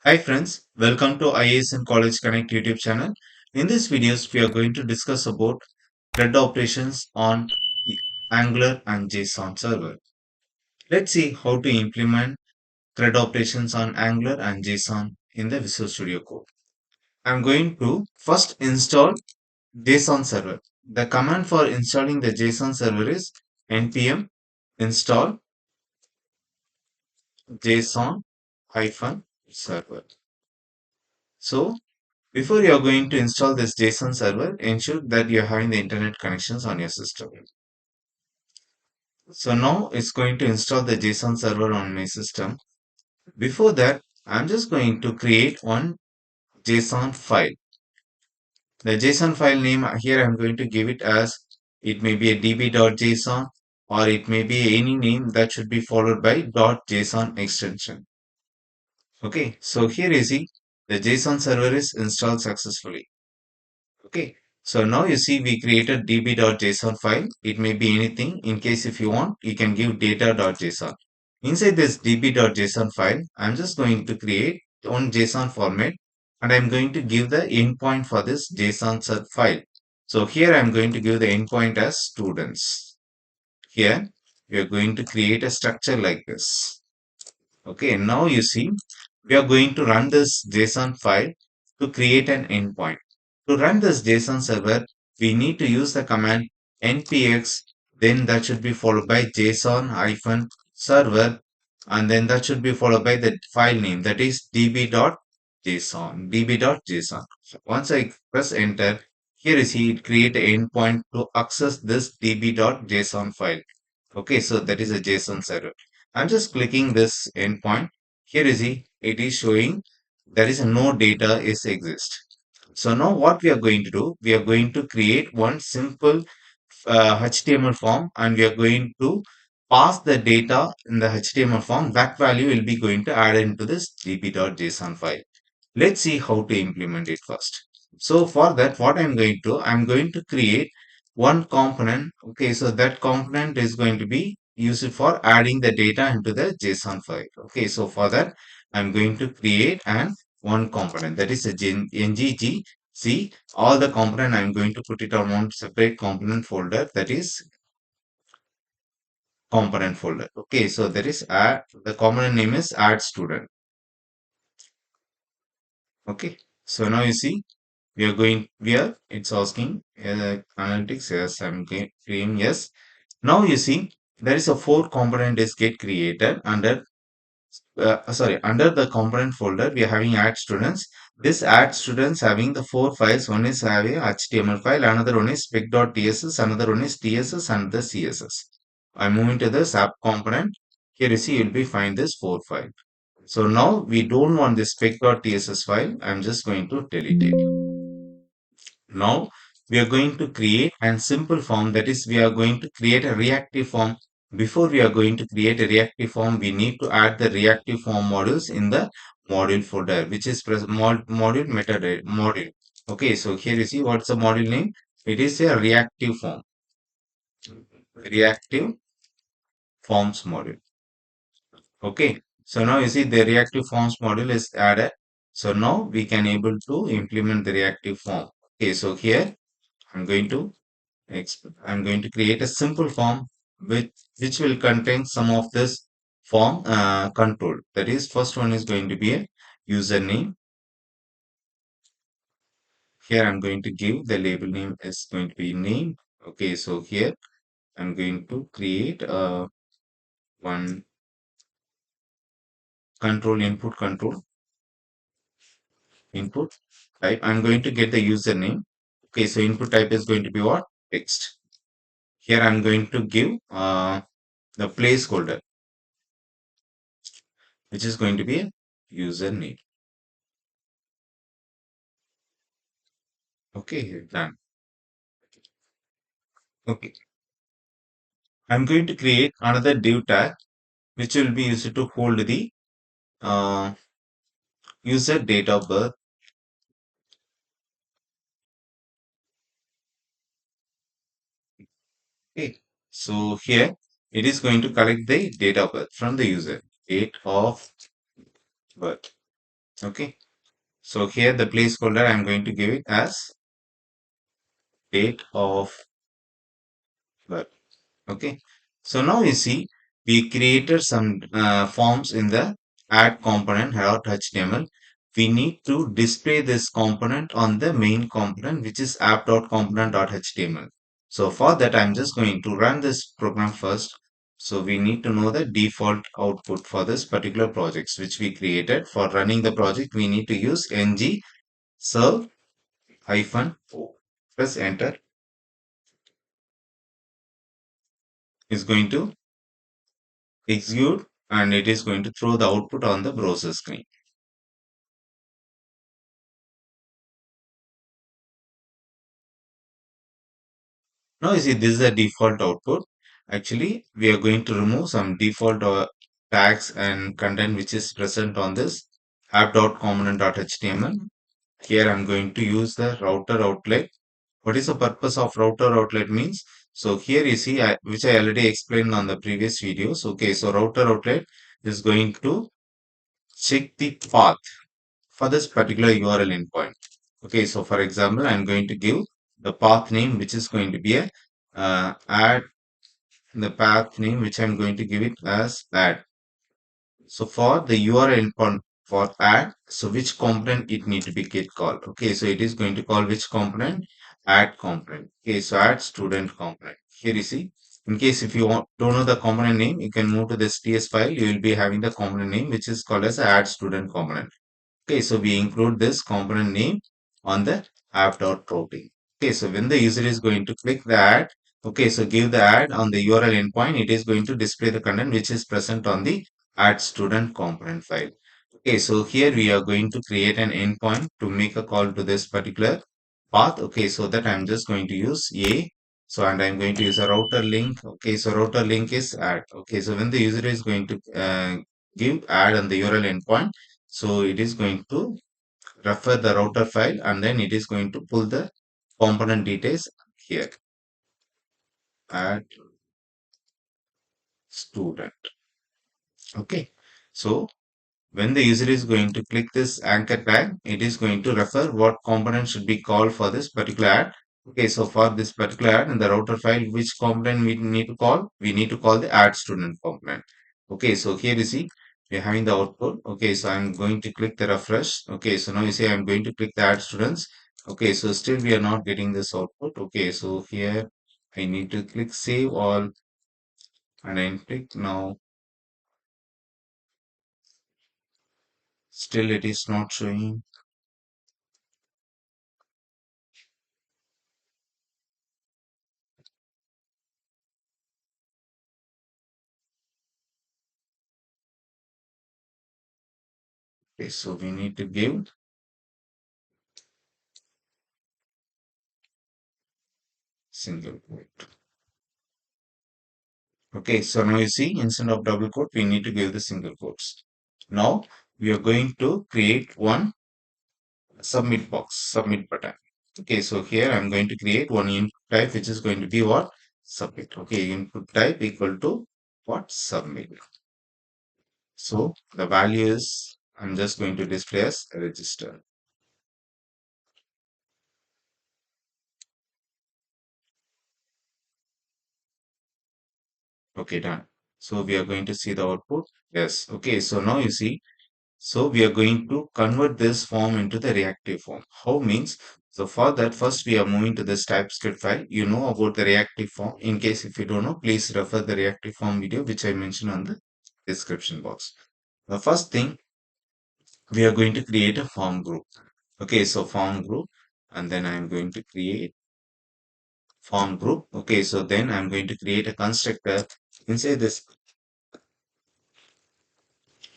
Hi friends, welcome to IAS and College Connect YouTube channel. In this videos, we are going to discuss about CRUD operations on Angular and JSON server. Let's see how to implement CRUD operations on Angular and JSON in the Visual Studio Code. I'm going to first install JSON server. The command for installing the JSON server is npm install JSON-server. So before you are going to install this JSON server, ensure that you are having the internet connections on your system. So now it's going to install the JSON server on my system. Before that, I'm just going to create one JSON file. The JSON file name here I'm going to give it as it may be a db.json or it may be any name that should be followed by .json extension. Okay, so here you see the JSON server is installed successfully. Okay, so now you see we created db.json file. It may be anything. In case if you want, you can give data.json. Inside this db.json file, I'm just going to create one JSON format and I'm going to give the endpoint for this JSON file. So here I'm going to give the endpoint as students. Here we are going to create a structure like this. Okay, now you see we are going to run this JSON file to create an endpoint. To run this JSON server, we need to use the command npx, then that should be followed by JSON-server, and then that should be followed by the file name that is db.json. Once I press enter, here you see it create an endpoint to access this db.json file. Okay, so that is a JSON server. I'm just clicking this endpoint. Here you see it is showing there is no data is exist. So now what we are going to do, we are going to create one simple HTML form and we are going to pass the data in the HTML form. That value will be going to add into this db.json file. Let's see how to implement it first. So for that, what I'm going to create one component. Okay, so that component is going to be used for adding the data into the JSON file. Okay, so for that, I'm going to create an one component that is a ngg. See, all the component I'm going to put it on one separate component folder that is component folder. Okay, so there is add, the component name is add student. Okay, so now you see we are going where it's asking analytics. Yes, I'm doing yes. Now you see there is a four component is get created under under the component folder. We are having add students. This add students having the four files. One is having HTML file, another one is spec.tss, another one is tss, and the css. I'm moving to the sub component. Here you see you'll be find this four file. So now we don't want this spec.tss file. I'm just going to delete it. Now we are going to create a simple form, that is we are going to create a reactive form. Before we are going to create a reactive form, we need to add the reactive form modules in the module folder, which is module metadata module. Okay, so here you see what's the module name. It is a reactive forms module. Okay, so now you see the reactive forms module is added. So now we can able to implement the reactive form. Okay, so here I'm going to I'm going to create a simple form which will contain some of this form control. That is, first one is going to be a username. Here I'm going to give the label name is going to be name. Okay, so here I'm going to create one control input type. I'm going to get the username. Okay, so input type is going to be what? Text. Here I'm going to give the placeholder, which is going to be a username. Okay, done. Okay, I'm going to create another div tag which will be used to hold the uh, user date of birth. Okay, so here it is going to collect the date of birth from the user, date of birth. Okay. So here the placeholder I'm going to give it as date of birth. Okay. So now you see we created some forms in the add component .html. We need to display this component on the main component, which is app.component.html. So for that, I'm just going to run this program first. So we need to know the default output for this particular projects which we created. For running the project, we need to use ng serve hyphen o. Press enter. Is going to execute and it is going to throw the output on the browser screen. Now you see this is the default output. Actually, we are going to remove some default tags and content which is present on this app.component.html. Here I'm going to use the router outlet. What is the purpose of router outlet means? So here you see which I already explained on the previous videos. Okay, so router outlet is going to check the path for this particular URL endpoint. Okay, so for example, I'm going to give the path name, which is going to be a add the path name, which I'm going to give it as add. So for the URL endpoint for add, so which component it need to be get called. Okay, so it is going to call which component? Add component. Okay, so add student component. Here you see. In case if you don't know the component name, you can move to this TS file. You will be having the component name, which is called as add student component. Okay, so we include this component name on the app.routing. Okay, so when the user is going to click the add, okay, so give the add on the URL endpoint, it is going to display the content which is present on the add student component file. Okay, so here we are going to create an endpoint to make a call to this particular path. Okay, so that I'm just going to use a. So and I'm going to use a router link. Okay, so router link is add. Okay, so when the user is going to give add on the URL endpoint, so it is going to refer the router file and then it is going to pull the component details here. Add student. Okay. So when the user is going to click this anchor tag, it is going to refer what component should be called for this particular ad. Okay, so for this particular ad in the router file, which component we need to call? We need to call the add student component. Okay, so here you see we're having the output. Okay, so I'm going to click the refresh. Okay, so now you see I'm going to click the add students. Okay, so still we are not getting this output. Okay, so here I need to click save all and I click now. Still it is not showing. Okay, so we need to give single quote. Okay, so now you see instead of double quote, we need to give the single quotes. Now we are going to create one submit box, submit button. Okay, so here I'm going to create one input type which is going to be what? Submit. Okay, input type equal to what? Submit. So the value is I'm just going to display as register. Okay, done. So we are going to see the output. Yes. Okay, so now you see. So we are going to convert this form into the reactive form. How means? So for that, first we are moving to this TypeScript file. You know about the reactive form. In case if you don't know, please refer the reactive form video which I mentioned on the description box. The first thing, we are going to create a form group. Okay, so form group and then I'm going to create form group. Okay, so then I'm going to create a constructor. Inside this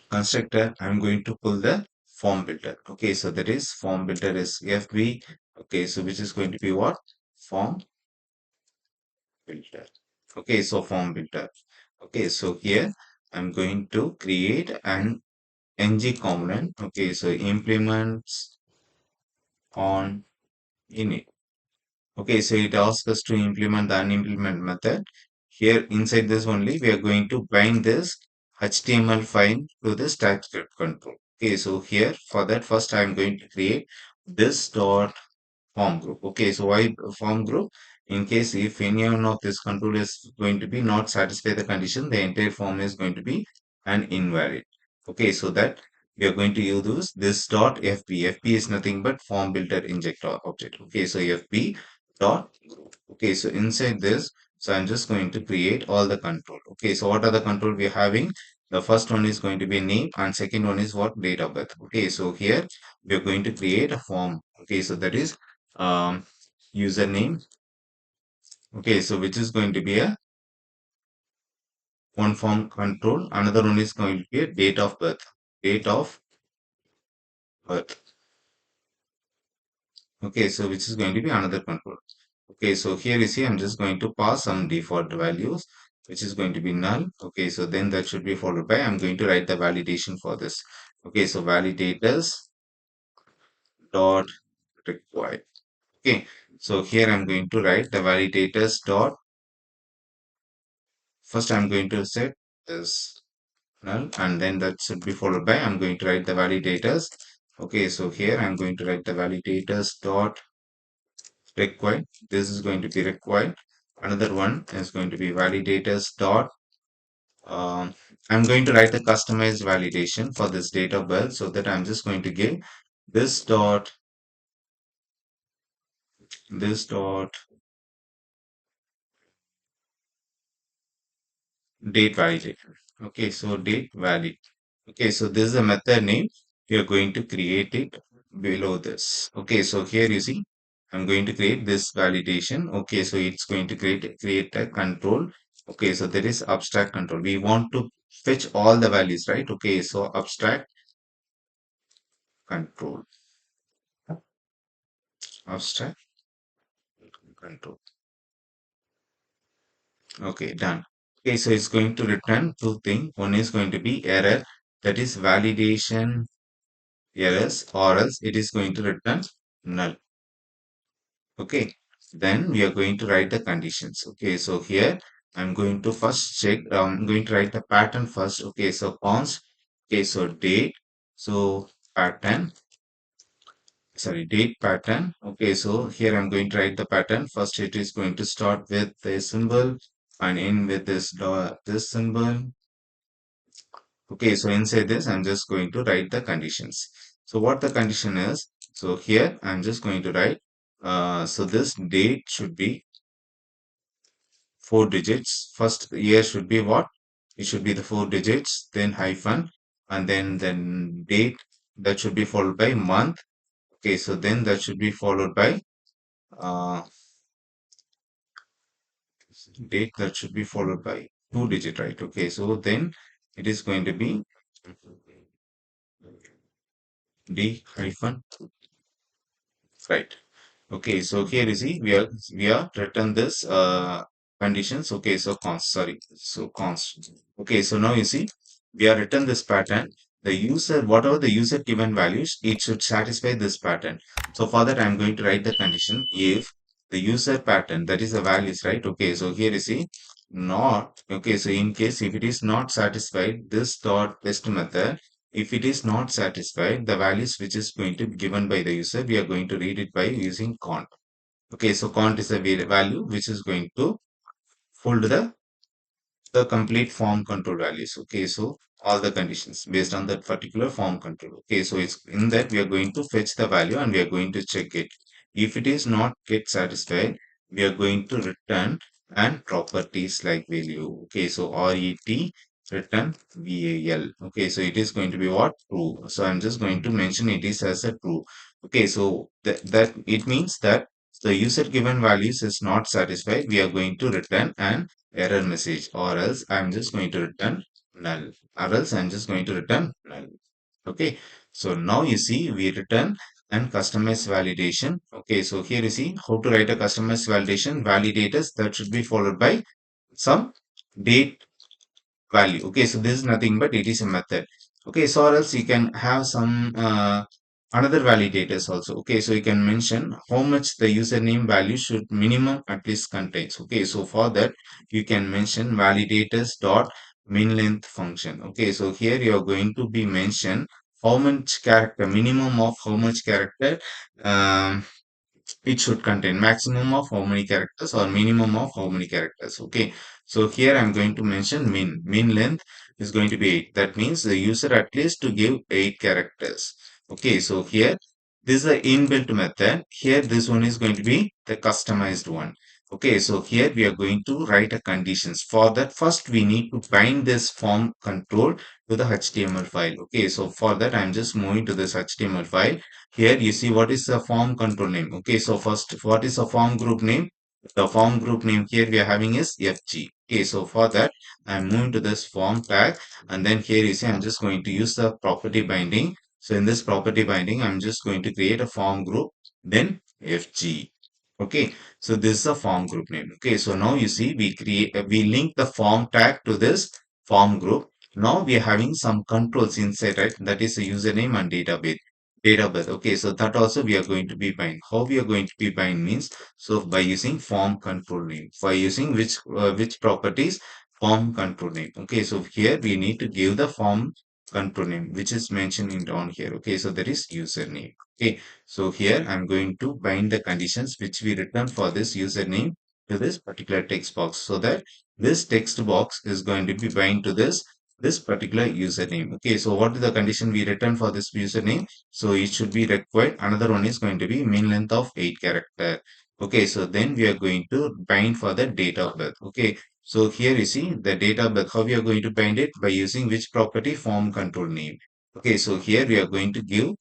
constructor, I'm going to pull the form builder. Okay, so that is form builder is FB. Okay, so which is going to be what? Form builder. Okay, so form builder. Okay, so here I'm going to create an ng component. Okay, so implements on init. Okay, so it asks us to implement the unimplement method. Here inside this only, we are going to bind this HTML file to this TypeScript control. Okay, so here for that first I'm going to create this dot form group. Okay, so why form group? In case if any one of this control is going to be not satisfy the condition, the entire form is going to be an invalid. Okay, so that we are going to use this dot fb. Fb is nothing but form builder injector object. Okay, so fb dot group. Okay, so inside this, so I'm just going to create all the control. Okay, so what are the control we are having? The first one is going to be name and second one is what? Date of birth. Okay, so here we are going to create a form. Okay, so that is um, username. Okay, so which is going to be a one form control. Another one is going to be a date of birth. Date of birth. Okay, so which is going to be another control. Okay, so here you see I'm just going to pass some default values, which is going to be null. Okay, so then that should be followed by I'm going to write the validation for this. Okay, so validators dot required. Okay, so here I'm going to write the validators dot. First I'm going to set this null and then that should be followed by I'm going to write the validators. Okay, so here I'm going to write the validators dot required. This is going to be required. Another one is going to be validators dot I'm going to write the customized validation for this date of birth, so that I'm just going to give this dot this dot date validator. Okay, so date valid. Okay, so this is a method name. We are going to create it below this. Okay, so here you see, I'm going to create this validation. Okay, so it's going to create a control. Okay, so there is abstract control. We want to fetch all the values, right? Okay, so abstract control, abstract control. Okay, done. Okay, so it's going to return two things. One is going to be error, that is validation errors, or else it is going to return null. Okay, then we are going to write the conditions. Okay, so here I'm going to first check, I'm going to write the pattern first. Okay, so const, okay, so date, so pattern, sorry, date pattern. Okay, so here I'm going to write the pattern. First, it is going to start with the symbol and end with this symbol. Okay, so inside this, I'm just going to write the conditions. So what the condition is, so here I'm just going to write, so this date should be 4 digits. First year should be what? It should be the 4 digits, then hyphen, and then date, that should be followed by month. Okay, so then that should be followed by uh, date, that should be followed by 2 digit, right? Okay, so then it is going to be D hyphen, right? Okay, so here you see we are written this conditions. Okay, so const, sorry, so const. Okay, so now you see we are written this pattern. The user, whatever the user given values, it should satisfy this pattern. So for that, I'm going to write the condition if the user pattern, that is the values, right? Okay, so here you see not. Okay, so in case if it is not satisfied, this dot test method, if it is not satisfied, the values which is going to be given by the user, we are going to read it by using cont. Okay, so cont is a value which is going to hold the complete form control values. Okay, so all the conditions based on that particular form control. Okay, so it's in that we are going to fetch the value and we are going to check it. If it is not get satisfied, we are going to return and properties like value. Okay, so RET return VAL. Okay, so it is going to be what? True. So I'm just going to mention it is as a true. Okay, so that it means that the user given values is not satisfied. We are going to return an error message, or else I'm just going to return null, or else I'm just going to return null. Okay, so now you see we return and customize validation. Okay, so here you see how to write a customize validation. Validators, that should be followed by some date value. Okay, so this is nothing but it is a method. Okay, so or else you can have some another validators also. Okay, so you can mention how much the username value should minimum at least contains. Okay, so for that you can mention validators dot min length function. Okay, so here you are going to be mention how much character, minimum of how much character um, it should contain, maximum of how many characters or minimum of how many characters. Okay, so here I'm going to mention min length is going to be 8. That means the user at least to give 8 characters. Okay, so here this is the inbuilt method. Here this one is going to be the customized one. Okay, so here we are going to write a conditions. For that, first we need to bind this form control to the HTML file. Okay, so for that I'm just moving to this HTML file. Here you see what is the form control name. Okay, so first, what is the form group name? The form group name here we are having is FG. Okay, so for that, I'm moving to this form tag, and then here you see I'm just going to use the property binding. So in this property binding, I'm just going to create a form group, then FG. Okay, so this is a form group name. Okay, so now you see we link the form tag to this form group. Now we are having some controls inside, right? That is the username and database. Date of birth. Okay, so that also we are going to be bind. How we are going to be bind means, so by using form control name. For using which properties? Form control name. Okay, so here we need to give the form control name, which is mentioned in down here. Okay, so that is username. Okay, so here I'm going to bind the conditions which we return for this username to this particular text box, so that this text box is going to be bind to this particular username. Okay, so what is the condition we return for this username? So it should be required. Another one is going to be min length of 8 character. Okay, so then we are going to bind for the date of birth. Okay, so here you see the date of birth. How we are going to bind it? By using which property? Form control name. Okay, so here we are going to give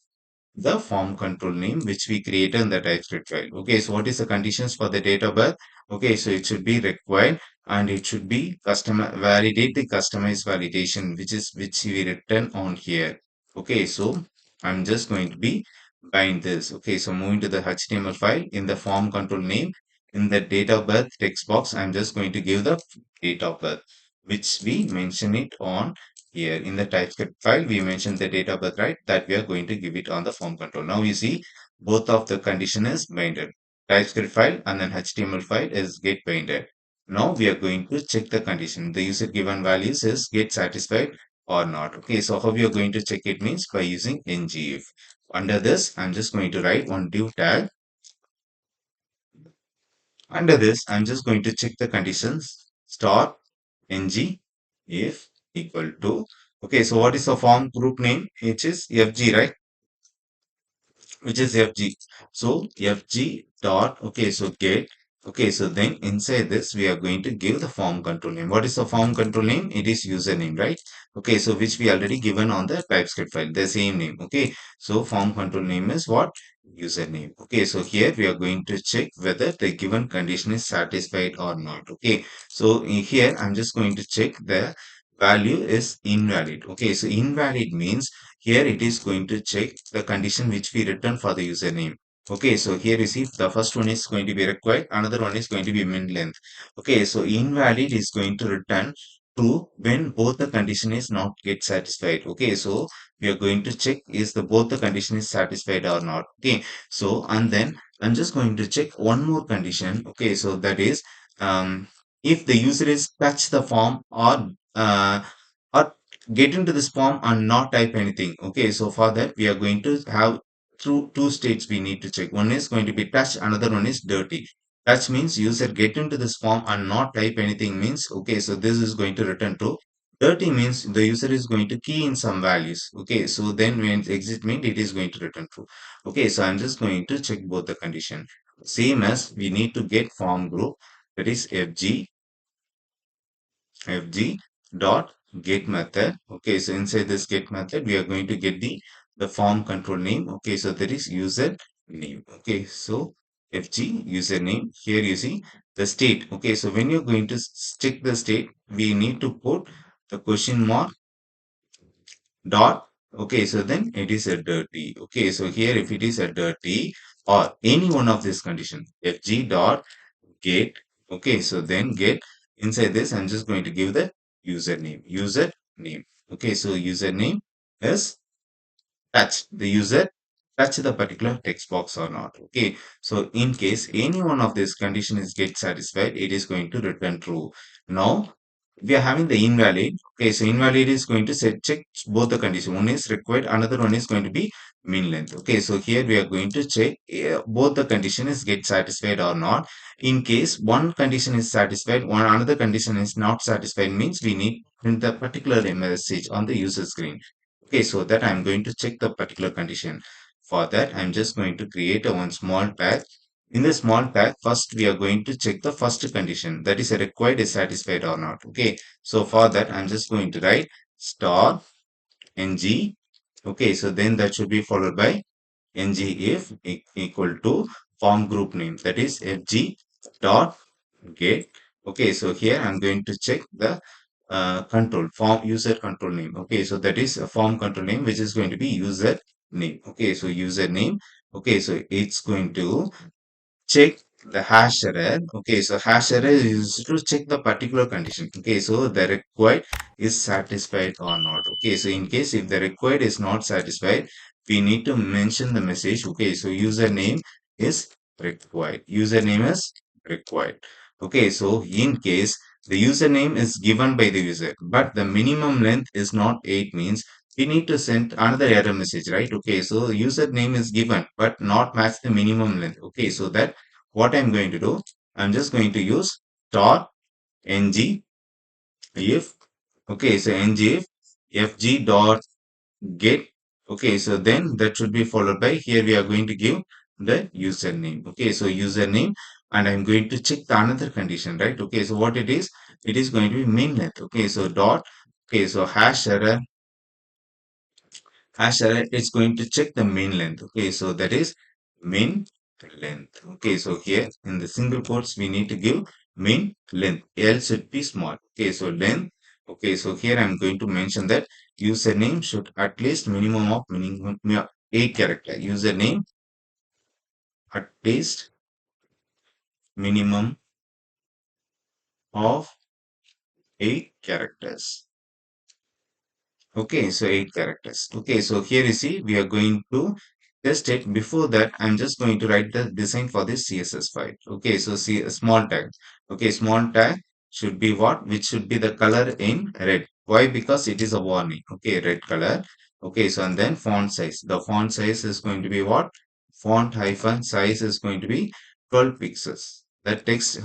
the form control name which we created in the TypeScript file. Okay, so what is the conditions for the date of birth? Okay, so it should be required and it should be validate the customized validation which we written on here. Okay, so I'm just going to be bind this. Okay, so moving to the HTML file in the form control name in the date of birth text box, I'm just going to give the date of birth which we mention it on here in the TypeScript file. We mentioned the date of birth, right? That we are going to give it on the form control. Now you see both of the condition is binded. TypeScript file and then HTML file is get binded. Now we are going to check the condition. The user given values is get satisfied or not. Okay, so how we are going to check it means by using ngIf. Under this, I'm just going to write one div tag. Under this, I'm just going to check the conditions. Star ng if equal to. Okay, so what is the form group name? Which is FG, right? Which is FG. So FG dot, okay, so get, okay, so then inside this, we are going to give the form control name. What is the form control name? It is username, right? Okay, so which we already given on the TypeScript file, the same name. Okay, so form control name is what? Username. Okay, so here we are going to check whether the given condition is satisfied or not. Okay, so here I'm just going to check the value is invalid. Okay, so invalid means here it is going to check the condition which we return for the username. Okay, so here you see the first one is going to be required, another one is going to be min length. Okay, so invalid is going to return true when both the condition is not get satisfied. Okay, so we are going to check is the both the condition is satisfied or not. Okay, so and then I'm just going to check one more condition. Okay, so that is if the user is touch the form uh, or get into this form and not type anything. Okay, so for that we are going to have through two states we need to check. One is going to be touch, another one is dirty. Touch means user get into this form and not type anything means, okay, so this is going to return true. Dirty means the user is going to key in some values. Okay, so then when exit means it is going to return true. Okay, so I'm just going to check both the condition. Same as we need to get form group, that is fg dot get method. Okay, so inside this get method we are going to get the form control name. Okay, so that is user name. Okay, so fg username. Here you see the state. Okay, so when you're going to check the state, we need to put the question mark dot. Okay, so then it is a dirty. Okay, so here if it is a dirty or any one of this condition, fg dot get. Okay, so then get inside this, I'm just going to give the username. Okay, so username is touch the user touch the particular text box or not. Okay, so in case any one of this condition is get satisfied, it is going to return true. Now we are having the invalid. Okay, so invalid is going to check both the condition. One is required, another one is going to be min length. Okay, so here we are going to check both the condition is get satisfied or not. In case one condition is satisfied, one another condition is not satisfied, means we need print the particular message on the user screen. Okay, so that I'm going to check the particular condition. For that, I'm just going to create a one small tag. In the small tag, first we are going to check the first condition, that is required is satisfied or not. Okay, so for that I'm just going to write star ng. Okay, so then that should be followed by ng if equal to form group name, that is fg dot get. Okay, so here I'm going to check the control form user control name. Okay, so that is a form control name which is going to be user name. Okay, so username. Okay, so it's going to check the hash error. Okay, so hash error is used to check the particular condition. Okay, so the required is satisfied or not. Okay, so in case if the required is not satisfied, we need to mention the message. Okay, so username is required. Username is required. Okay, so in case the username is given by the user, but the minimum length is not 8, means we need to send another error message, right? Okay, so username is given but not match the minimum length. Okay, so that what I'm going to do, I'm just going to use dot ng if. Okay, so ng if fg dot get. Okay, so then that should be followed by, here we are going to give the username. Okay, so username, and I'm going to check the another condition, right? Okay, so what it is going to be min length. Okay, so dot. Okay, so hash array is going to check the min length. Okay, so that is min length. Okay, so here in the single quotes we need to give min length. L should be small. Okay, so length. Okay, so here I'm going to mention that username should at least minimum 8 character. Username at least minimum of 8 characters. Okay, so 8 characters. Okay, so here you see we are going to test it. Before that, I'm just going to write the design for this CSS file. Okay, so see a small tag. Okay, small tag should be what? Which should be the color in red. Why? Because it is a warning. Okay, red color. Okay, so and then font size. The font size is going to be what? Font hyphen size is going to be 12 pixels. That text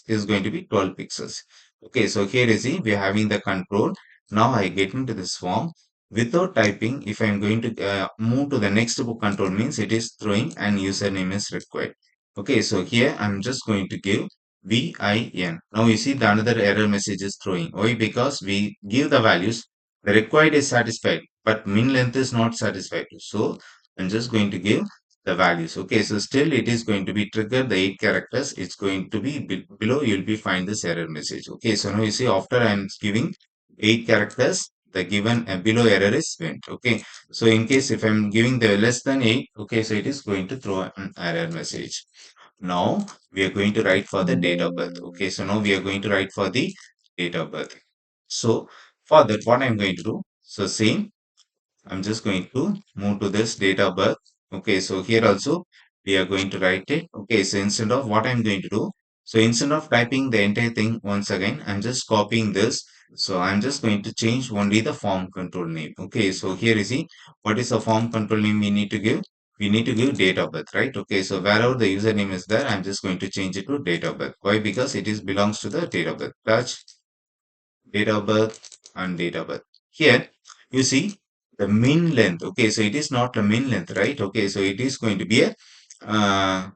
is going to be 12 pixels. Okay, so here you see we are having the control. Now I get into this form without typing. If I'm going to move to the next book control, means it is throwing and username is required. Okay, so here I'm just going to give VIN. Now you see the another error message is throwing. Why? Because we give the values. The required is satisfied, but min length is not satisfied. So I'm just going to give the values. Okay, so still it is going to be triggered the 8 characters. It's going to be below. You'll be find this error message. Okay, so now you see after I'm giving 8 characters, the given below error is went. Okay, so in case if I'm giving the less than 8, okay, so it is going to throw an error message. Now we are going to write for the date of birth. Okay, so now we are going to write for the date of birth. So for that, what I'm going to do, so same, I'm just going to move to this date of birth. Okay, so here also we are going to write it. Okay, so instead of what I'm going to do, so instead of typing the entire thing once again, I'm just copying this. So I'm just going to change only the form control name. Okay, so here you see what is the form control name we need to give. We need to give date of birth, right? Okay, so wherever the username is there, I'm just going to change it to date of birth. Why? Because it is belongs to the date of birth. Touch date of birth and date of birth. Here, you see the min length. Okay, so it is not a min length, right? Okay, so it is going to be a uh,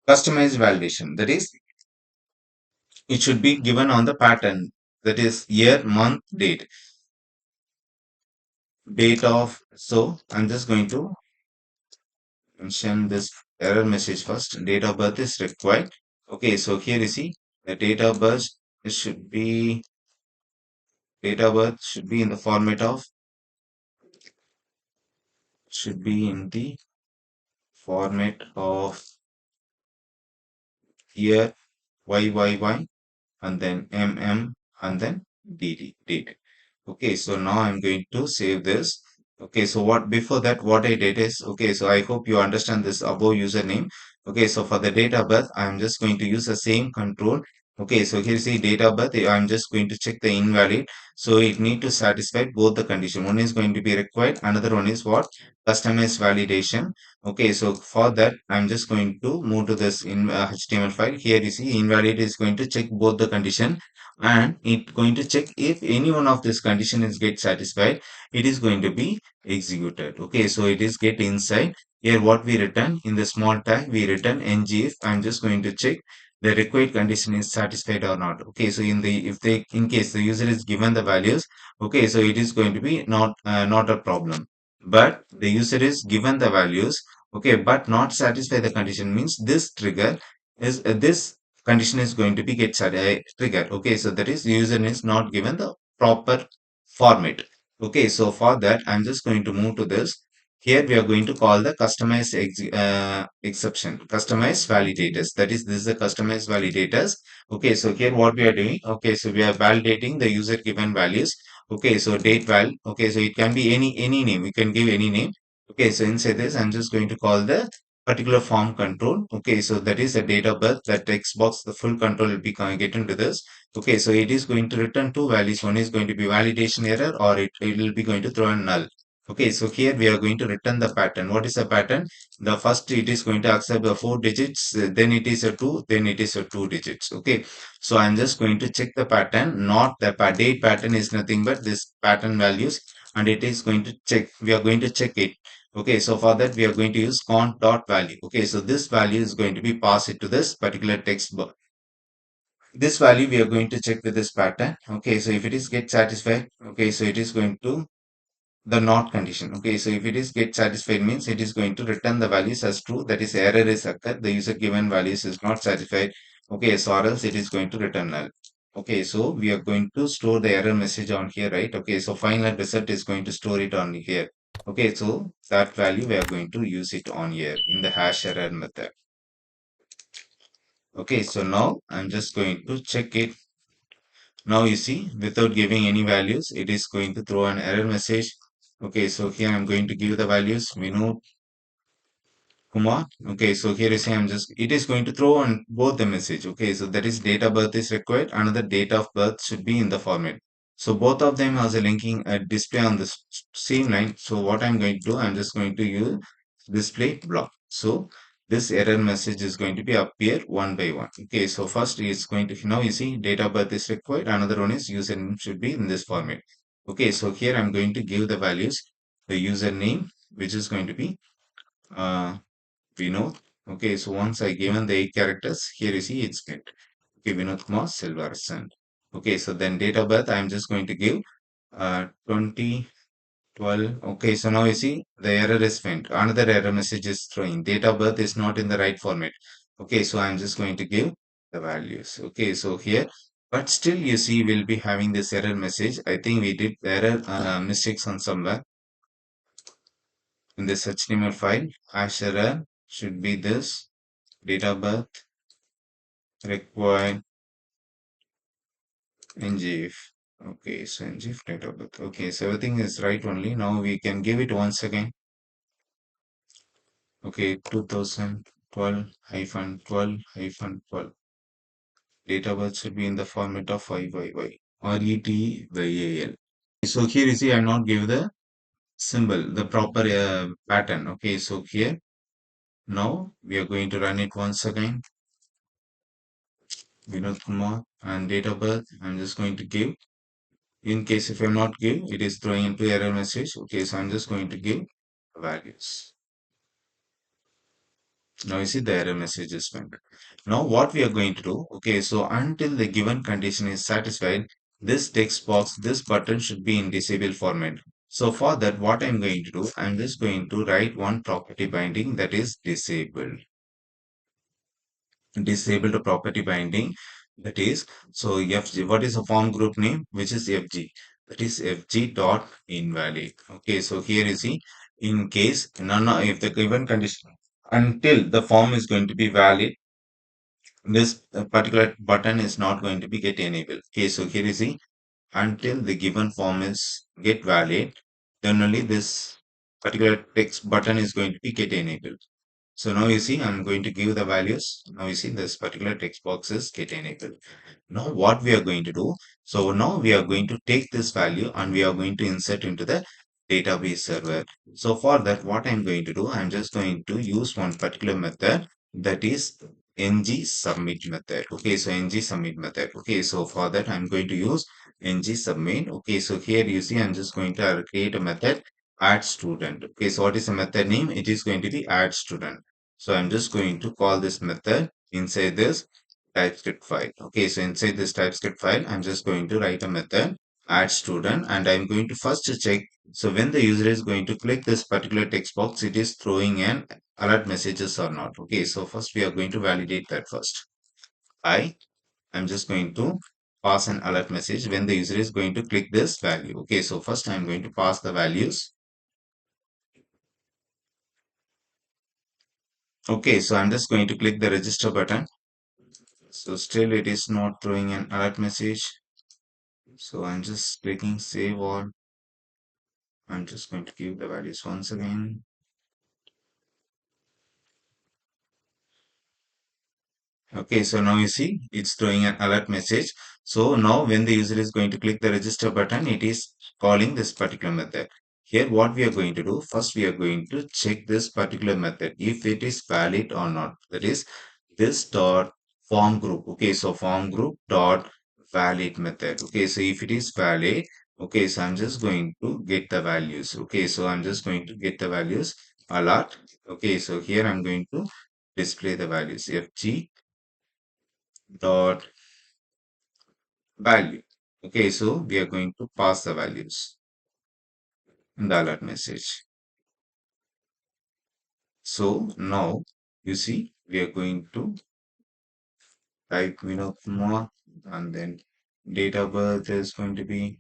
customized validation. That is, it should be given on the pattern. That is year, month, date, date of. So I'm just going to mention this error message first. Date of birth is required. Okay, so here you see the date of birth should be date of birth should be in the format of should be in the format of year YYY and then and then date. Okay, so now I'm going to save this. Okay, so what before that what I did is, okay, so I hope you understand this above username. Okay, so for the date of birth I'm just going to use the same control Okay, so here you see date of birth. I'm just going to check the invalid. So it need to satisfy both the condition. One is going to be required. Another one is what? Customized validation. Okay, so for that, I'm just going to move to this in HTML file. Here you see invalid is going to check both the condition, and it going to check if any one of this condition is get satisfied, it is going to be executed. Okay, so it is get inside. Here what we return in the small tag, we return ng if. I'm just going to check the required condition is satisfied or not. Okay, so in the if they in case the user is given the values, okay, so it is going to be not a problem. But the user is given the values, okay, but not satisfy the condition means this trigger is this condition is going to be triggered. Okay, so that is the user is not given the proper format. Okay, so for that I'm just going to move to this. Here we are going to call the customized exception, customized validators. That is, this is the customized validators. Okay, so here what we are doing, okay, so we are validating the user given values. Okay, so date val, okay, so it can be any name. We can give any name. Okay, so inside this, I'm just going to call the particular form control. Okay, so that is the date of birth, that text box, the full control will be get into this. Okay, so it is going to return two values. One is going to be validation error, or it will be going to throw a null. Okay, so here we are going to return the pattern. What is the pattern? The first it is going to accept the 4 digits, then it is a 2, then it is a 2 digits. Okay, so I'm just going to check the pattern, not the date pattern is nothing but this pattern values, and it is going to check. We are going to check it. Okay, so for that we are going to use count dot value. Okay, so this value is going to be passed to this particular text box. This value we are going to check with this pattern. Okay, so if it is get satisfied, okay, so it is going to the not condition. Okay, so if it is get satisfied means it is going to return the values as true. That is error is occurred. The user given values is not satisfied. Okay, so or else it is going to return null. Okay, so we are going to store the error message on here, right? Okay, so final result is going to store it on here. Okay, so that value we are going to use it on here in the hash error method. Okay, so now I'm just going to check it. Now you see, without giving any values, it is going to throw an error message. Okay, so here I'm going to give the values. We know Kumar. Okay, so here you see I'm just, it is going to throw on both the message. Okay, so that is date of birth is required. Another date of birth should be in the format. So both of them has a linking display on the same line. So what I'm going to do, I'm just going to use display block. So this error message is going to be appear one by one. Okay, so first it's going to, now you see date of birth is required. Another one is username should be in this format. Okay, so here I'm going to give the values, the username, which is going to be uh, Vinod. Okay, so once I given the 8 characters, here you see it's get. Okay, Vinod Kumar Silverson. Okay, so then date of birth, I'm just going to give 2012. Okay, so now you see the error is found. Another error message is throwing. Date of birth is not in the right format. Okay, so I'm just going to give the values. Okay, so here, but still you see we'll be having this error message. I think we did error mistakes on somewhere in this HTML file. Hash error should be this date of birth required ngif. Okay, so ngif date of birth. Okay, so everything is right only. Now we can give it once again. Okay, 2012 hyphen 12 hyphen 12. Date of birth should be in the format of IYY or ETYAL. So here you see I not give the symbol, the proper pattern. Okay, so here now we are going to run it once again. Vinod Kumar and date of birth. I'm just going to give. In case if I'm not give, it is throwing into error message. Okay, so I'm just going to give values. Now you see the error message is went. Now what we are going to do, okay, so until the given condition is satisfied, this text box, this button should be in disable format. So for that, what I'm going to do, I'm just going to write one property binding that is disabled. Disabled property binding that is, so FG, what is the form group name, which is FG, that is FG dot invalid. Okay, so here you see, in case none of, if the given condition until the form is going to be valid, this particular button is not going to be get enabled. Okay, so here you see, until the given form is get valid, then only this particular text button is going to be get enabled. So now you see, I'm going to give the values. Now you see this particular text box is get enabled. Now what we are going to do, so now we are going to take this value and we are going to insert into the database server. So for that, what I'm going to do, I'm just going to use one particular method, that is ng submit method. Okay, so ng submit method. Okay, so for that I'm going to use ng submit. Okay, so here you see I'm just going to create a method add student. Okay, so what is the method name? It is going to be add student. So I'm just going to call this method inside this TypeScript file. Okay, so inside this TypeScript file, I'm just going to write a method add student, and I'm going to first check. So when the user is going to click this particular text box, it is throwing an alert messages or not. Okay, so first we are going to validate that first. I'm just going to pass an alert message when the user is going to click this value. Okay, so first I'm going to pass the values. Okay, so I'm just going to click the register button. So still it is not throwing an alert message. So I'm just clicking save all. I'm just going to give the values once again. Okay, so now you see it's throwing an alert message. So now when the user is going to click the register button, it is calling this particular method. Here what we are going to do, first we are going to check this particular method if it is valid or not. That is this dot form group. Okay, so form group dot valid method. Okay, so if it is valid, okay, so I'm just going to get the values. Okay, so I'm just going to get the values alert. Okay, so here I'm going to display the values fg dot value. Okay, so we are going to pass the values in the alert message. So now you see we are going to type Kumar, and then date of birth is going to be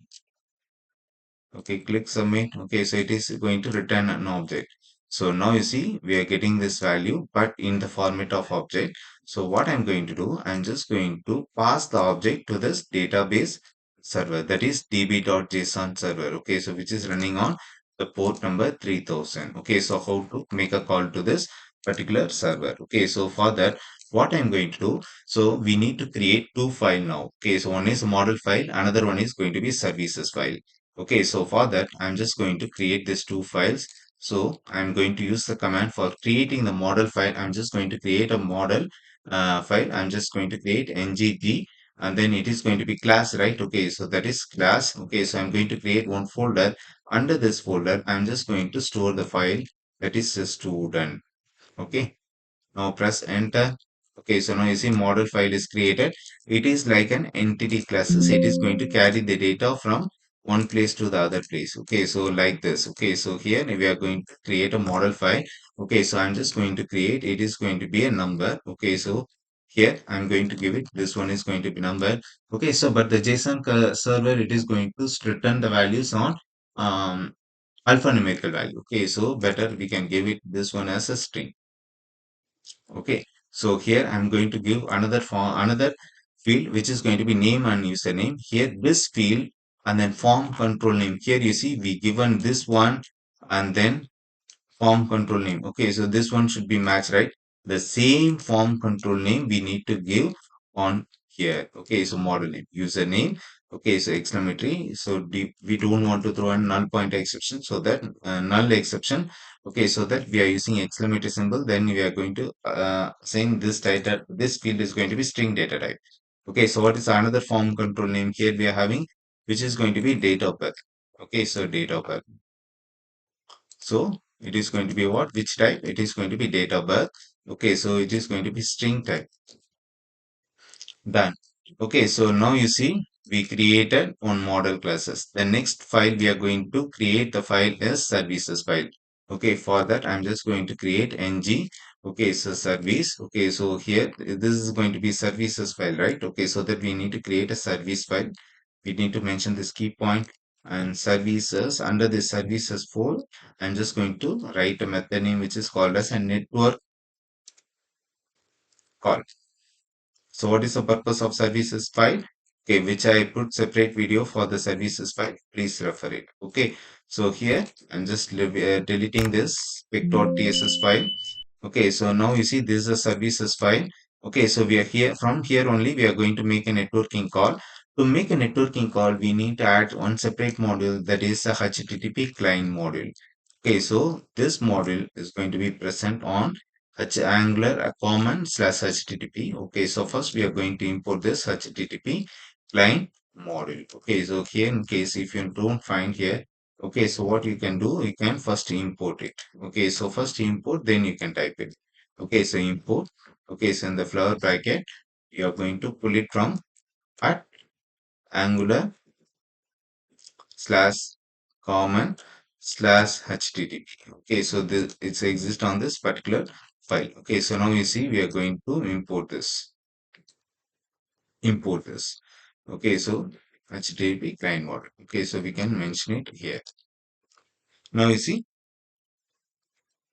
okay, click submit. Okay, so it is going to return an object. So now you see we are getting this value, but in the format of object. So what I'm going to do, I'm just going to pass the object to this database server, that is db.json server. Okay, so which is running on the port number 3000. Okay, so how to make a call to this particular server. Okay, so for that, what I'm going to do, so we need to create two file now. Okay, so one is model file, another one is going to be services file. Okay, so for that, I'm just going to create these two files. So I'm going to use the command for creating the model file. I'm just going to create a model file. I'm just going to create ngg, and then it is going to be class, right? Okay, so that is class. Okay, so I'm going to create one folder. Under this folder, I'm just going to store the file that is student. Okay, now press enter. Okay, so now you see model file is created. It is like an entity classes. It is going to carry the data from one place to the other place. Okay, so like this. Okay, so here we are going to create a model file. Okay, so I'm just going to create, it is going to be a number. Okay, so here I'm going to give it, this one is going to be number. Okay, so but the JSON server, it is going to return the values on um, alphanumerical value. Okay, so better we can give it this one as a string. Okay, so here I'm going to give another form, another field which is going to be name and username. Here this field and then form control name. Here you see we given this one and then form control name. Okay, so this one should be matched, right? The same form control name we need to give on here. Okay, so model name, username. Okay, so exclamatory. So we don't want to throw a null pointer exception, so that null exception. Okay, so that we are using exclamatory symbol. Then we are going to saying this data, this field is going to be string data type. Okay, so what is another form control name here we are having, which is going to be date of birth. Okay, so date of birth. So it is going to be what? Which type? It is going to be date of birth. Okay, so it is going to be string type. Done. Okay, so now you see we created one model classes. The next file we are going to create the file is services file. Okay, for that I'm just going to create ng. Okay, so service. Okay, so here this is going to be services file, right? Okay, so that we need to create a service file. We need to mention this key point and services. Under the services folder, I'm just going to write a method name which is called as a network call. So what is the purpose of services file? Okay, which I put separate video for the services file. Please refer it. Okay, so here I'm just deleting this pic.tss file. Okay, so now you see this is a services file. Okay, so we are here, from here only we are going to make a networking call. To make a networking call, we need to add one separate module, that is a HTTP client module. Okay, so this module is going to be present on Angular a common slash HTTP. Okay, so first we are going to import this HTTP client module. Okay, so here in case if you don't find here, okay, so what you can do, you can first import it. Okay, so first import, then you can type it. Okay, so import. Okay, so in the flower bracket, you are going to pull it from at Angular slash common slash HTTP. Okay, so this it exists on this particular file. Okay, so now you see we are going to import this. Okay, so HTTP client model. Okay, so we can mention it here. Now you see,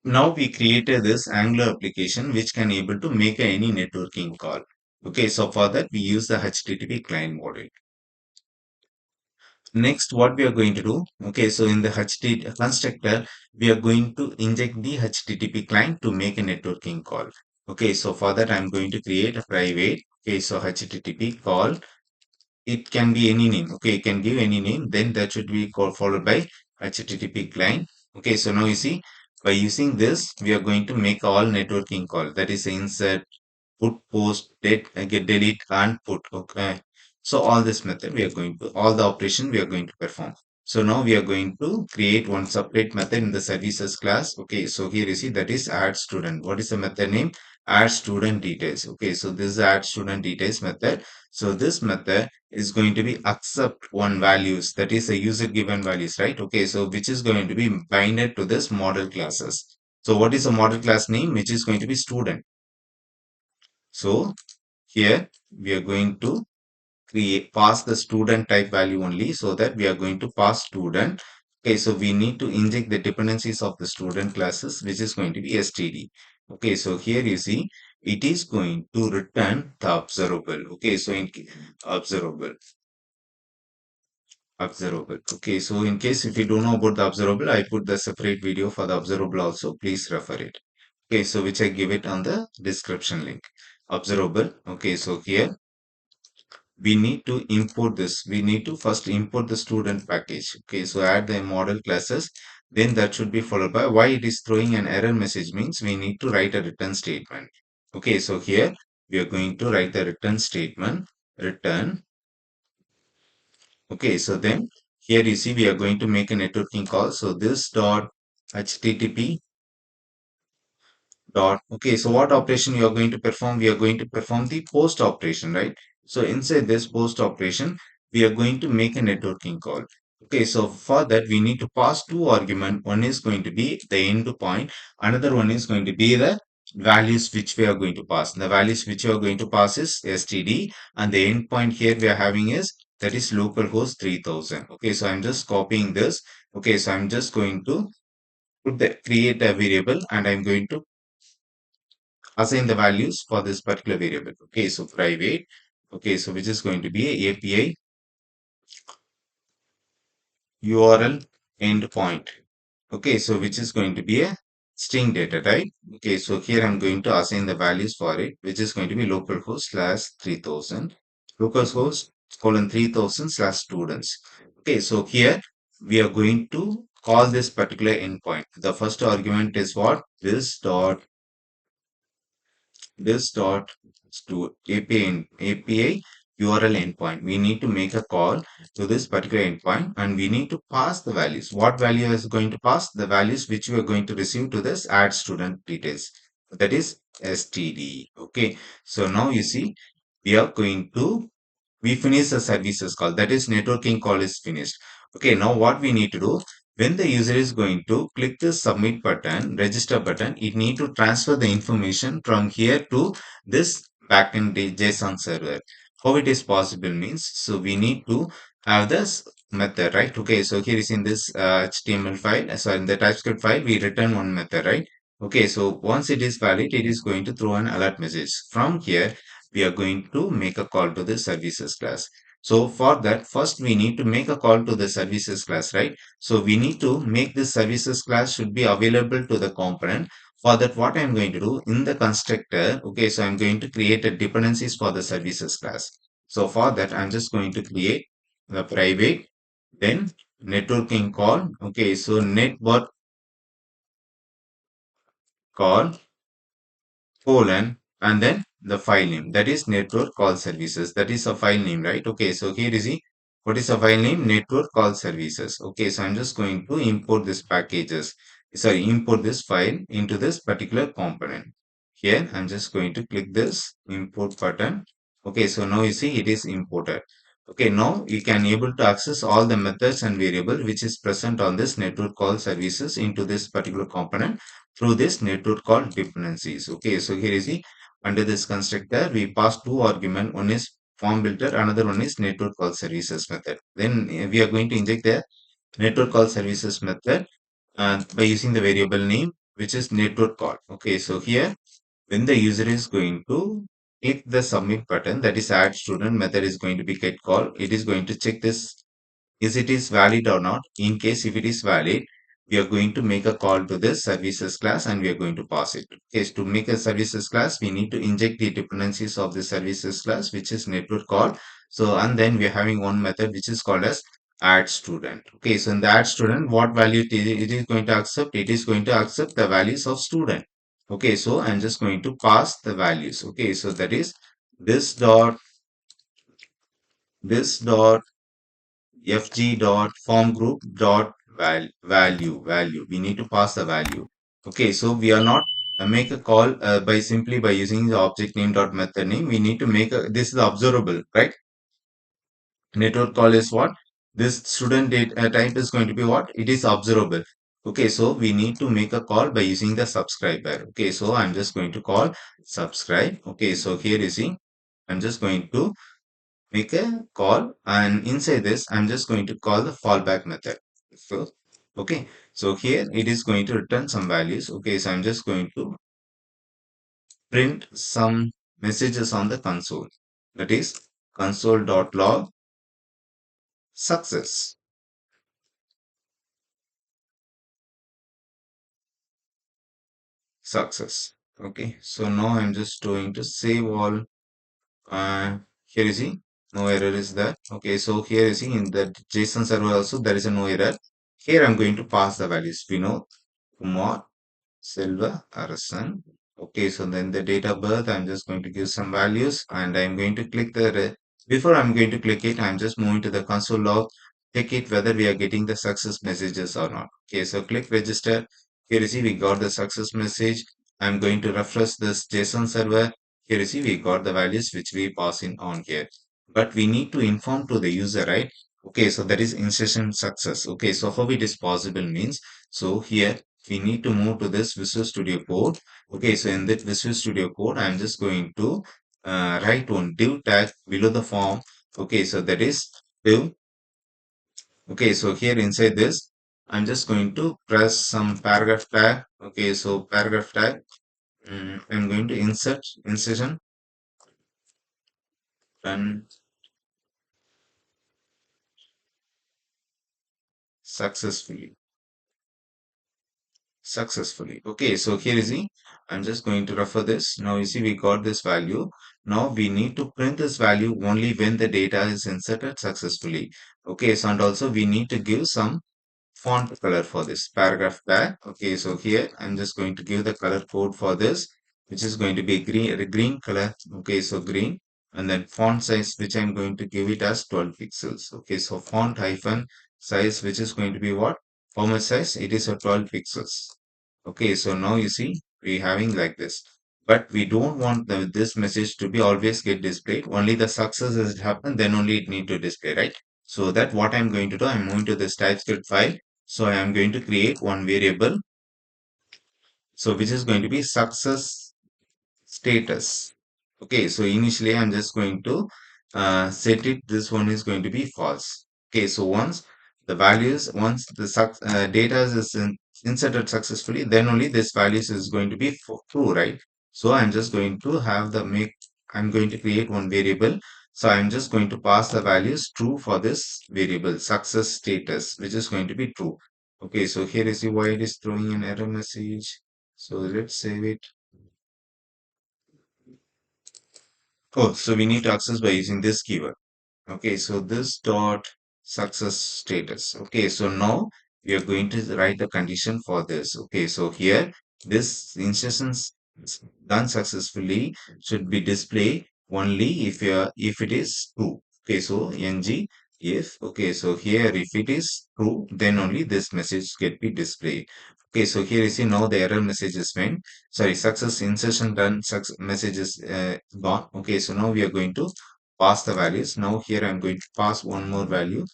now we created this Angular application which can able to make any networking call. Okay, so for that we use the HTTP client model. Next, what we are going to do, okay, so in the HTTP constructor, we are going to inject the HTTP client to make a networking call. Okay, so for that, I'm going to create a private, okay, so HTTP call. It can be any name, okay, you can give any name, then that should be called followed by HTTP client. Okay, so now you see, by using this, we are going to make all networking call, that is insert, put, post, get, delete, and put. Okay. So all this method we are going to, all the operation we are going to perform. So now we are going to create one separate method in the services class. Okay. So here you see that is add student. What is the method name? Add student details. Okay. So this is add student details method. So this method is going to be accept one values, that is a user given values, right? Okay. So which is going to be binded to this model classes. So what is a model class name? Which is going to be student. So here we are going to create pass the student type value only, so that we are going to pass student. Okay, so we need to inject the dependencies of the student classes, which is going to be std. Okay, so here you see it is going to return the observable. Okay, so in observable observable. Okay, so in case if you don't know about the observable, I put the separate video for the observable also, please refer it. Okay, so which I give it on the description link. Observable. Okay, so here we need to import this. We need to first import the student package. Okay, so add the model classes. Then that should be followed by why it is throwing an error message means we need to write a return statement. Okay, so here we are going to write the return statement. Return. Okay, so then here you see we are going to make a networking call. So this dot HTTP dot. Okay, so what operation you are going to perform? We are going to perform the post operation, right? So inside this post operation, we are going to make a networking call. Okay, so for that we need to pass two arguments. One is going to be the endpoint, another one is going to be the values which we are going to pass. The values which we are going to pass is std, and the endpoint here we are having is that is localhost 3000. Okay, so I'm just copying this. Okay, so I'm just going to put the create a variable, and I'm going to assign the values for this particular variable. Okay, so private. Okay, so which is going to be a API URL endpoint. Okay, so which is going to be a string data type. Okay, so here I'm going to assign the values for it, which is going to be localhost slash 3000, localhost colon 3000 slash students. Okay, so here we are going to call this particular endpoint. The first argument is what? This dot API URL endpoint. We need to make a call to this particular endpoint, and we need to pass the values. What value is going to pass? The values which we are going to receive to this add student details. That is std. Okay. So now you see we are going to we finish the services call, that is networking call is finished. Okay, now what we need to do, when the user is going to click the submit button, register button, it need to transfer the information from here to this backend JSON server. How it is possible means, so we need to have this method, right? Okay, so here is in this HTML file, so in the TypeScript file we return one method, right? Okay, so once it is valid, it is going to throw an alert message. From here we are going to make a call to the services class. So for that, first we need to make a call to the services class, right? So we need to make this services class should be available to the component. For that, what I'm going to do in the constructor, okay, so I'm going to create a dependencies for the services class. So for that, I'm just going to create the private, then networking call, okay, so network call colon and then the file name, that is network call services, that is a file name, right? Okay, so here is the what is the file name, network call services. Okay, so I'm just going to import this packages, sorry, import this file into this particular component. Here I'm just going to click this import button. Okay, so now you see it is imported. Okay, now you can able to access all the methods and variable which is present on this network call services into this particular component through this network called dependencies. Okay, so here is the under this constructor we pass two argument. One is form builder, another one is network call services method. Then we are going to inject the network call services method by using the variable name which is network call. Okay, so here when the user is going to click the submit button, that is add student method is going to be get called. It is going to check this is it is valid or not. In case if it is valid, we are going to make a call to this services class and we are going to pass it. Okay, so to make a services class, we need to inject the dependencies of the services class, which is network call. So, and then we are having one method which is called as add student. Okay, so in the add student, what value it is going to accept? It is going to accept the values of student. Okay, so I'm just going to pass the values. Okay, so that is this dot this dot fg dot form group dot value. We need to pass the value. Okay, so we are not make a call by simply by using the object name dot method name. We need to make a this is observable, right? Network call is what? This student data type is going to be what? It is observable. Okay, so we need to make a call by using the subscriber. Okay, so I'm just going to call subscribe. Okay, so here is the I'm just going to make a call and inside this I'm just going to call the fallback method. So okay, so here it is going to return some values. Okay, so I'm just going to print some messages on the console, that is console.log success. Okay, so now I'm just going to save all. Here you see no error is there. Okay, so here you see in the JSON server also there is a no error. Here I'm going to pass the values. We know Kumar Silva Arasan. Okay, so then the date of birth, I'm just going to give some values and I'm going to click before I'm going to click it, I'm just moving to the console log, check it whether we are getting the success messages or not. Okay, so click register. Here you see we got the success message. I'm going to refresh this JSON server. Here you see we got the values which we pass in on here. But we need to inform to the user, right? Okay, so that is insertion success. Okay, so how it is possible means, so here we need to move to this Visual Studio Code. Okay, so in that Visual Studio Code, I'm just going to write one div tag below the form. Okay, so that is div. Okay, so here inside this, I'm just going to press some paragraph tag. Okay, so paragraph tag. I'm going to insert insertion run successfully. Successfully. Okay, so here is the, I'm just going to refer this. Now you see we got this value. Now we need to print this value only when the data is inserted successfully. Okay, so and also we need to give some font color for this paragraph tag. Okay, so here I'm just going to give the color code for this, which is going to be green, a green color. Okay, so green, and then font size, which I'm going to give it as 12 pixels. Okay, so font hyphen size, which is going to be what? Format size, it is a 12 pixels. Okay, so now you see we having like this, but we don't want this message to be always get displayed. Only the success has happened, then only it need to display, right? So that what I'm going to do, I'm moving to this TypeScript file. So I am going to create one variable. So which is going to be success status. Okay, so initially I'm just going to set it. This one is going to be false. Okay, so once the data is inserted successfully, then only this values is going to be true, right? So I'm just going to have I'm going to create one variable. So I'm just going to pass the values true for this variable success status, which is going to be true. Okay, so here is why it is throwing an error message. So let's save it. Oh, so we need to access by using this keyword. Okay, so this dot success status. Okay, so now we are going to write the condition for this. Okay, so here this instructions done successfully should be displayed only if it is true. Okay, so ng if. Okay, so here if it is true, then only this message get be displayed. Okay, so here you see now the error message is when sorry success insertion done success message is gone. Okay, so now we are going to pass the values. Now here I'm going to pass one more value,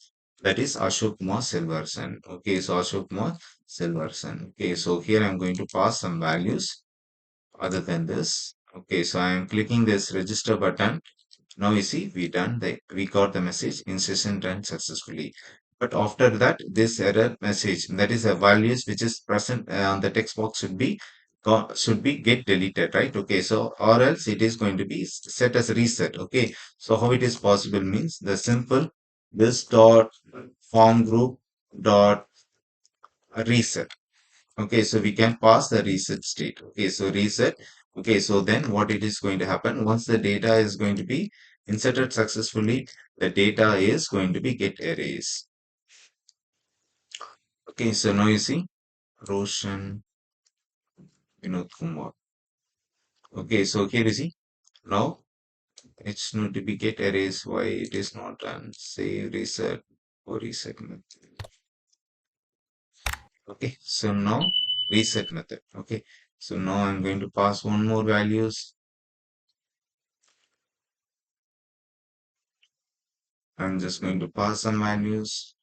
that is Ashok Kumar Silverson. Okay, so Ashok Kumar Silverson. Okay, so here I'm going to pass some values other than this. Okay, so I am clicking this register button. Now you see we got the message insertion done successfully. But after that, this error message, that is a values which is present on the text box should be get deleted, right? Okay, so or else it is going to be set as reset. Okay, so how it is possible means the simple this dot form group dot reset. Okay, so we can pass the reset state. Okay, so reset. Okay, so then what it is going to happen once the data is going to be inserted successfully, the data is going to be get erased. Okay, so now you see Roshan Vinod Kumar. Okay, so here you see now it's going to be get erased. Why it is not done? Save reset or reset method. Okay, so now reset method. Okay, so now I'm going to pass one more values. I'm just going to pass some values.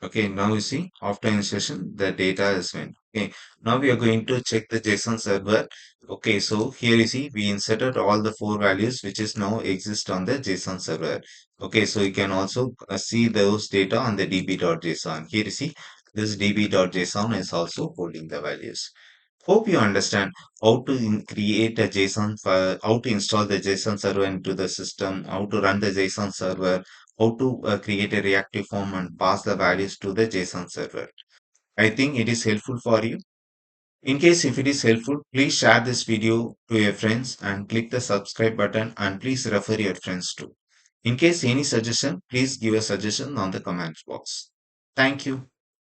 Okay, now you see after insertion the data is went. Okay, now we are going to check the JSON server. Okay, so here you see we inserted all the four values which is now exist on the JSON server. Okay, so you can also see those data on the db.json. Here you see this db.json is also holding the values. Hope you understand how to create a JSON file, how to install the JSON server into the system, how to run the JSON server, how to create a reactive form and pass the values to the JSON server. I think it is helpful for you. In case if it is helpful, please share this video to your friends and click the subscribe button and please refer your friends too. In case any suggestion, please give a suggestion on the comments box. Thank you.